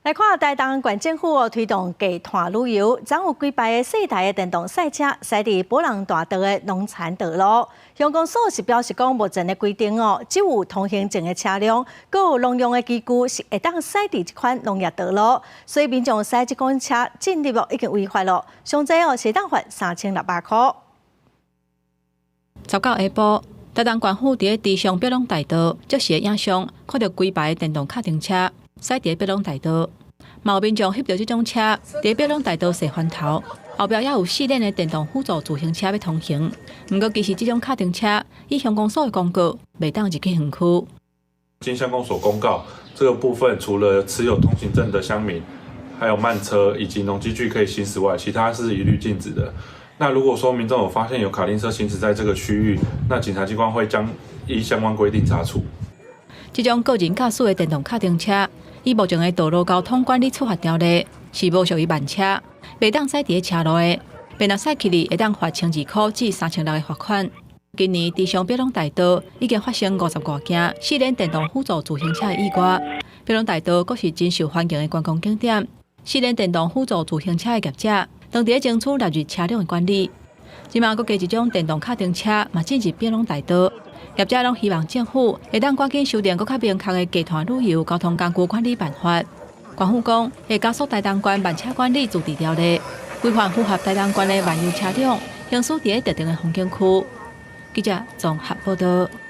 来看台东县政府推动低碳旅游，总有几排的4台的电动赛车驶伫保人大道的农产道路。乡公所是表示讲，目前的规定只有通行证的车辆，佮有农用的机具是会当驶伫这款农业道路，所以民众驶这款车进入已经违法了，上济是当罚3600块。19下晡，台东县府伫地上北龙大道即时影像，看到几排电动卡丁车驶伫北龙大道。有民众翕到这种车伫北龙大道西环头，后壁也有4辆的电动辅助自行车要通行。不过，其实这种卡丁车以乡公所的公告，袂当入去园区。经乡公所公告，这个部分除了持有通行证的乡民，还有慢车以及农机具可以行驶外，其他是一律禁止的。那如果说民众有发现有卡丁车行驶在这个区域，那警察机关会将依相关规定查处。这种个人驾驶的电动卡丁车，以目前的道路交通管理处罚条例是无属于慢车，袂当驶伫车路的，便若驶去哩会当罚1200块至3600的罚款。今年地上北龙大道已经发生50多件4辆电动辅助自行车的意外。北龙大道阁是真受欢迎的观光景点，4辆电动辅助自行车的业者，当地争取纳入车辆的管理。即马阁加一种电动卡丁车，嘛进入北龙大道。业者拢希望政府会当赶紧修订更较明确的低碳旅游交通工具管理办法。县府讲会加速台东县慢车管理自治条例，规范符合台东县的慢游车辆行驶伫特定的风景区。记者综合报道。